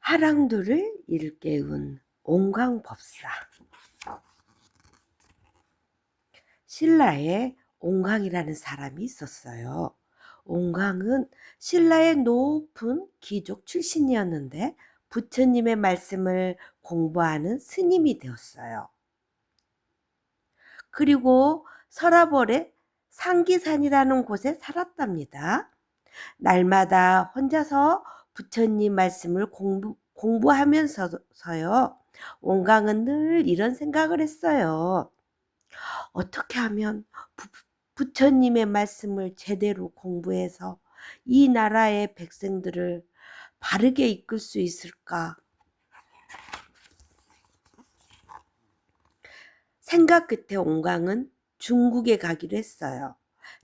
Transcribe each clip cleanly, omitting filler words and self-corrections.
하랑도를 일깨운 옹광법사. 신라에 옹광이라는 사람이 있었어요. 옹광은 신라의 높은 귀족 출신이었는데 부처님의 말씀을 공부하는 스님이 되었어요. 그리고 서라벌의 상기산이라는 곳에 살았답니다. 날마다 혼자서 부처님 말씀을 공부하면서요. 옹광은 늘 이런 생각을 했어요. 어떻게 하면 부처님의 말씀을 제대로 공부해서 이 나라의 백성들을 바르게 이끌 수 있을까? 생각 끝에 옹광은 중국에 가기로 했어요.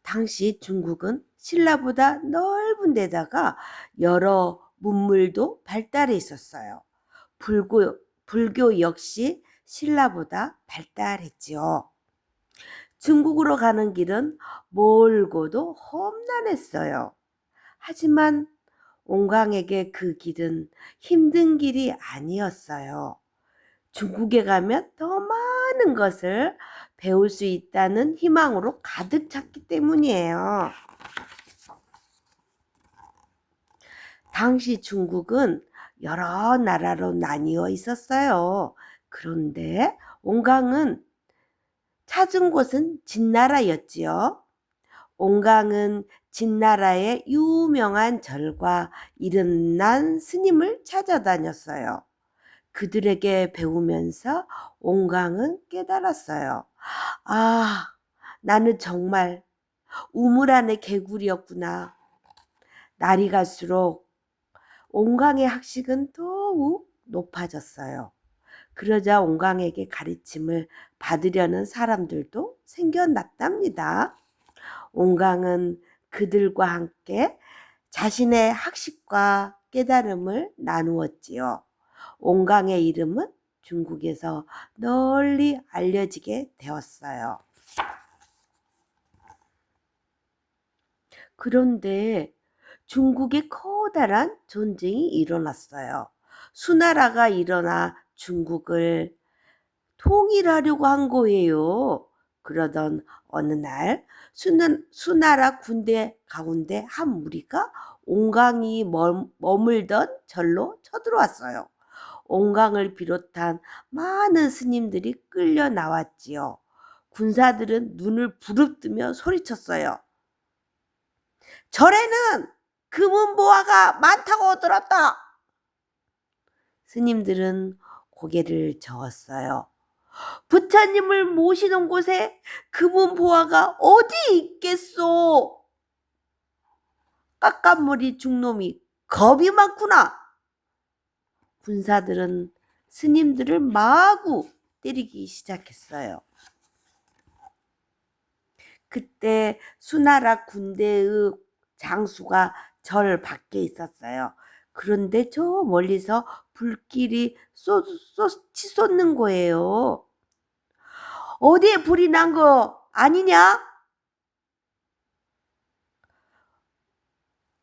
당시 중국은 신라보다 넓은 데다가 여러 문물도 발달해 있었어요. 불교 역시 신라보다 발달했지요. 중국으로 가는 길은 멀고도 험난했어요. 하지만 옹광에게 그 길은 힘든 길이 아니었어요. 중국에 가면 더 많은 것을 배울 수 있다는 희망으로 가득 찼기 때문이에요. 당시 중국은 여러 나라로 나뉘어 있었어요. 그런데 옹광은 찾은 곳은 진나라였지요. 옹광은 진나라의 유명한 절과 이름난 스님을 찾아다녔어요. 그들에게 배우면서 옹광은 깨달았어요. 아, 나는 정말 우물 안의 개구리였구나. 날이 갈수록 옹광의 학식은 더욱 높아졌어요. 그러자 옹광에게 가르침을 받으려는 사람들도 생겨났답니다. 옹광은 그들과 함께 자신의 학식과 깨달음을 나누었지요. 옹광의 이름은 중국에서 널리 알려지게 되었어요. 그런데 중국에 커다란 전쟁이 일어났어요. 수나라가 일어나 중국을 통일하려고 한 거예요. 그러던 어느 날 수나라 군대 가운데 한 무리가 옹광이 머물던 절로 쳐들어왔어요. 옹광을 비롯한 많은 스님들이 끌려 나왔지요. 군사들은 눈을 부릅뜨며 소리쳤어요. 절에는 금은보화가 많다고 들었다. 스님들은 고개를 저었어요. 부처님을 모시는 곳에 금은보화가 어디 있겠소? 깎아머리 중놈이 겁이 많구나. 군사들은 스님들을 마구 때리기 시작했어요. 그때 수나라 군대의 장수가 절 밖에 있었어요. 그런데 저 멀리서 불길이 치솟는 거예요. 어디에 불이 난 거 아니냐?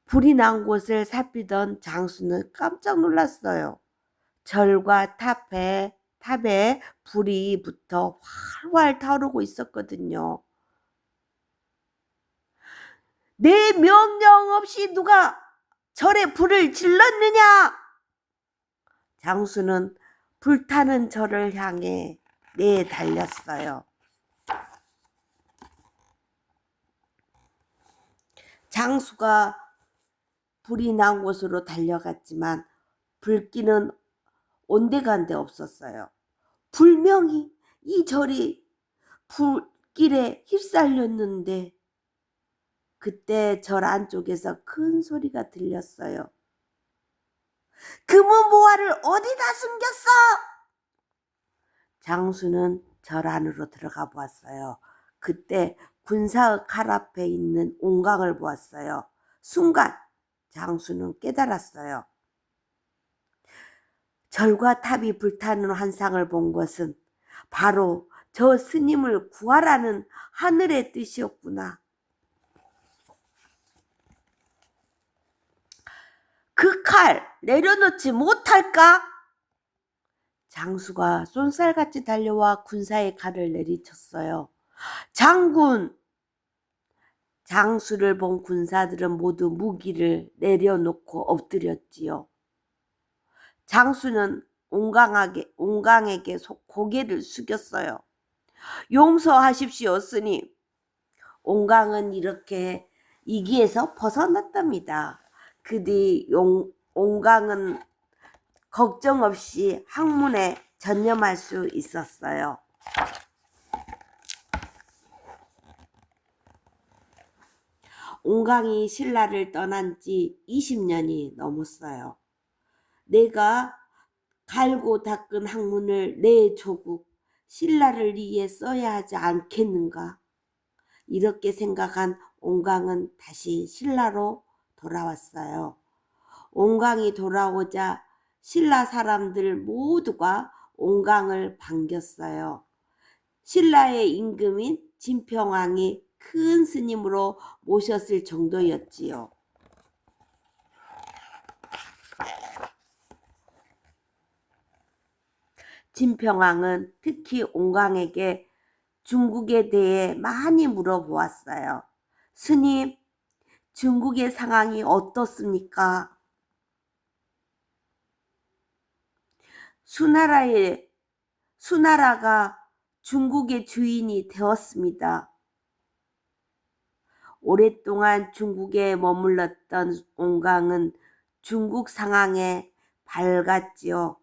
불이 난 곳을 살피던 장수는 깜짝 놀랐어요. 절과 탑에 불이 붙어 활활 타오르고 있었거든요. 내 명령 없이 누가 절에 불을 질렀느냐? 장수는 불타는 절을 향해 내달렸어요. 장수가 불이 난 곳으로 달려갔지만 불길은 온데간데 없었어요. 분명히 이 절이 불길에 휩쓸렸는데 그때 절 안쪽에서 큰 소리가 들렸어요. 금은보화를 어디다 숨겼어? 장수는 절 안으로 들어가 보았어요. 그때 군사의 칼 앞에 있는 옹광을 보았어요. 순간 장수는 깨달았어요. 절과 탑이 불타는 환상을 본 것은 바로 저 스님을 구하라는 하늘의 뜻이었구나. 그 칼 내려놓지 못할까? 장수가 쏜살같이 달려와 군사의 칼을 내리쳤어요. 장군! 장수를 본 군사들은 모두 무기를 내려놓고 엎드렸지요. 장수는 옹강에게 고개를 숙였어요. 용서하십시오, 스님. 옹강은 이렇게 이기에서 벗어났답니다. 그 뒤 옹강은 걱정 없이 학문에 전념할 수 있었어요. 옹강이 신라를 떠난 지 20년이 넘었어요. 내가 갈고 닦은 학문을 내 조국 신라를 위해 써야 하지 않겠는가? 이렇게 생각한 옹강은 다시 신라로 돌아왔어요. 옹강이 돌아오자 신라 사람들 모두가 옹강을 반겼어요. 신라의 임금인 진평왕이 큰 스님으로 모셨을 정도였지요. 진평왕은 특히 옹강에게 중국에 대해 많이 물어보았어요. 스님, 중국의 상황이 어떻습니까? 수나라가 중국의 주인이 되었습니다. 오랫동안 중국에 머물렀던 옹강은 중국 상황에 밝았지요.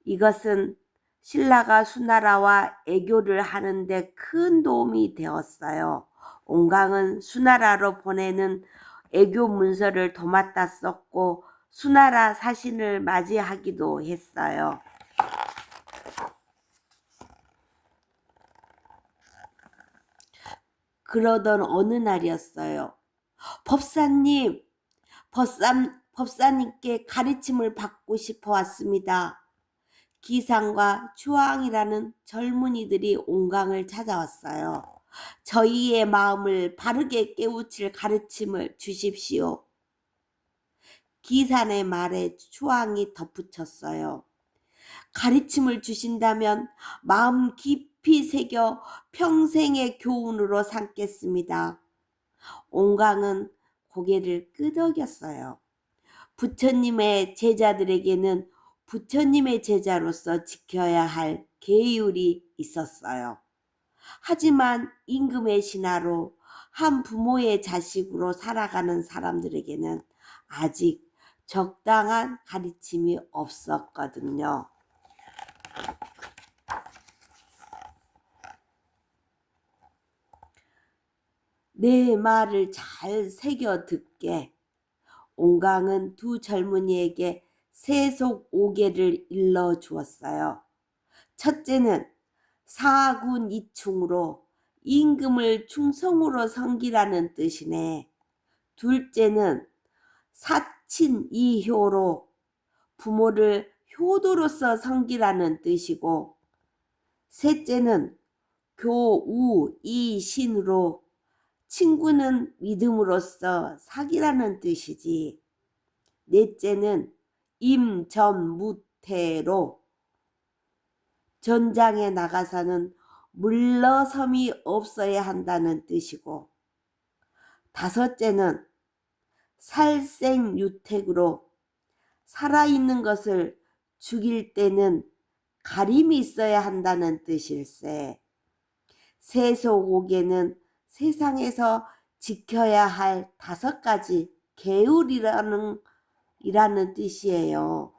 이것은 신라가 수나라와 애교를 하는데 큰 도움이 되었어요. 옹강은 수나라로 보내는 애교 문서를 도맡아 썼고 수나라 사신을 맞이하기도 했어요. 그러던 어느 날이었어요. 법사님, 법사님께 가르침을 받고 싶어 왔습니다. 기상과 추왕이라는 젊은이들이 옹강을 찾아왔어요. 저희의 마음을 바르게 깨우칠 가르침을 주십시오. 기산의 말에 추왕이 덧붙였어요. 가르침을 주신다면 마음 깊이 새겨 평생의 교훈으로 삼겠습니다. 옹강은 고개를 끄덕였어요. 부처님의 제자들에게는 부처님의 제자로서 지켜야 할 계율이 있었어요. 하지만 임금의 신하로 한 부모의 자식으로 살아가는 사람들에게는 아직 적당한 가르침이 없었거든요. 내 말을 잘 새겨 듣게 옹강은 두 젊은이에게 세속 5개를 일러 주었어요. 첫째는 사군 이충으로 임금을 충성으로 섬기라는 뜻이네. 둘째는 사친 이효로 부모를 효도로서 섬기라는 뜻이고, 셋째는 교우 이신으로 친구는 믿음으로써 사귀라는 뜻이지. 넷째는 임전무태로 전장에 나가서는 물러섬이 없어야 한다는 뜻이고, 다섯째는 살생유택으로 살아있는 것을 죽일 때는 가림이 있어야 한다는 뜻일세. 세속오개는 세상에서 지켜야 할 5가지 계율이라는 뜻이에요.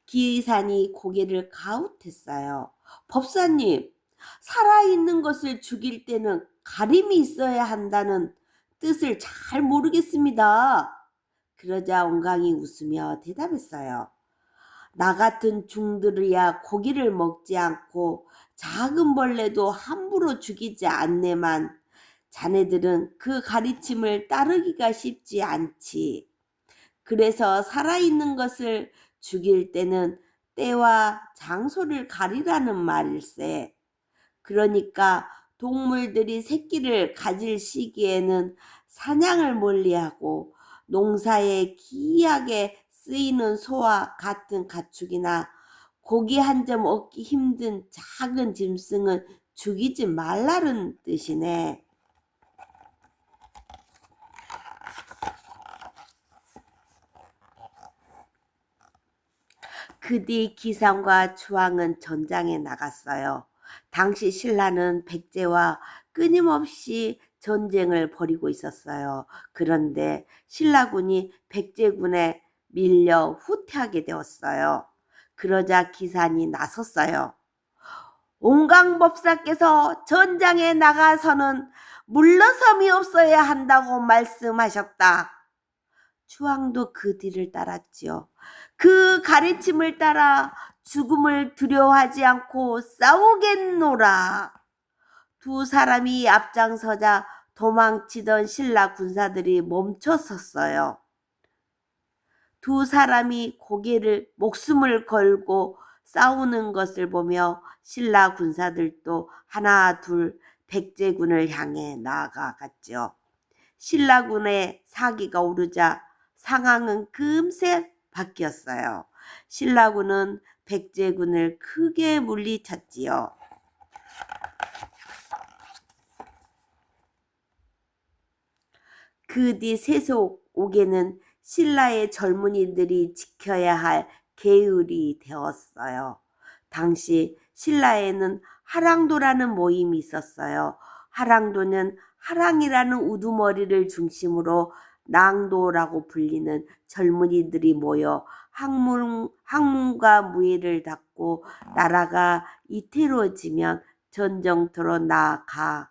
기의산이 고개를 가웃했어요. 법사님, 살아있는 것을 죽일 때는 가림이 있어야 한다는 뜻을 잘 모르겠습니다. 그러자 옹강이 웃으며 대답했어요. 나 같은 중들이야 고기를 먹지 않고 작은 벌레도 함부로 죽이지 않네만 자네들은 그 가르침을 따르기가 쉽지 않지. 그래서 살아있는 것을 죽일 때는 때와 장소를 가리라는 말일세. 그러니까 동물들이 새끼를 가질 시기에는 사냥을 멀리하고 농사에 기이하게 쓰이는 소와 같은 가축이나 고기 한 점 얻기 힘든 작은 짐승은 죽이지 말라는 뜻이네. 그 뒤 기상과 추왕은 전장에 나갔어요. 당시 신라는 백제와 끊임없이 전쟁을 벌이고 있었어요. 그런데 신라군이 백제군에 밀려 후퇴하게 되었어요. 그러자 기산이 나섰어요. 온강법사께서 전장에 나가서는 물러섬이 없어야 한다고 말씀하셨다. 추왕도 그 뒤를 따랐지요. 그 가르침을 따라 죽음을 두려워하지 않고 싸우겠노라. 두 사람이 앞장서자 도망치던 신라 군사들이 멈춰섰어요. 두 사람이 목숨을 걸고 싸우는 것을 보며 신라 군사들도 하나 둘 백제군을 향해 나아갔죠. 신라군의 사기가 오르자 상황은 금세 바뀌었어요. 신라군은 백제군을 크게 물리쳤지요. 그 뒤 세속옥에는 신라의 젊은이들이 지켜야 할 계율이 되었어요. 당시 신라에는 하랑도라는 모임이 있었어요. 하랑도는 하랑이라는 우두머리를 중심으로 낭도라고 불리는 젊은이들이 모여 학문과 무예를 닦고 나라가 이태로워지면 전쟁터로 나아가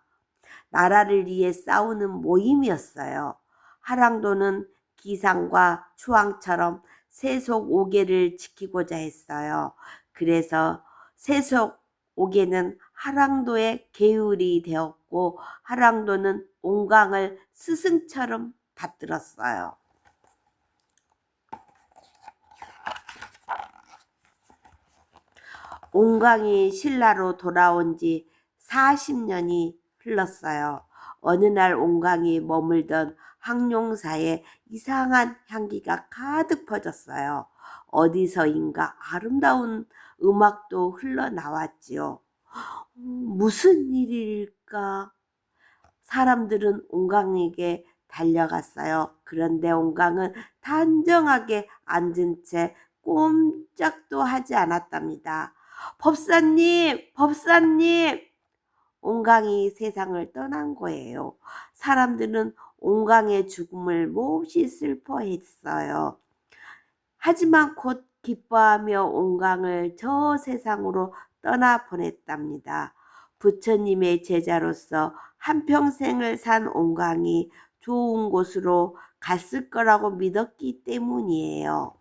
나라를 위해 싸우는 모임이었어요. 하랑도는 기상과 추왕처럼 세속 5개를 지키고자 했어요. 그래서 세속 5개는 하랑도의 계율이 되었고 하랑도는 온강을 스승처럼 받들었어요. 온강이 신라로 돌아온 지 40년이 흘렀어요. 어느 날 온강이 머물던 항룡사에 이상한 향기가 가득 퍼졌어요. 어디서인가 아름다운 음악도 흘러나왔지요. 무슨 일일까? 사람들은 온강에게 달려갔어요. 그런데 온강은 단정하게 앉은 채 꼼짝도 하지 않았답니다. 법사님, 법사님! 온강이 세상을 떠난 거예요. 사람들은 온강의 죽음을 몹시 슬퍼했어요. 하지만 곧 기뻐하며 온강을 저 세상으로 떠나보냈답니다. 부처님의 제자로서 한평생을 산 온강이 좋은 곳으로 갔을 거라고 믿었기 때문이에요.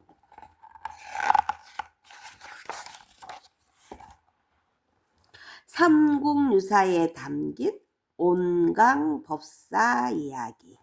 삼국유사에 담긴 온강법사 이야기.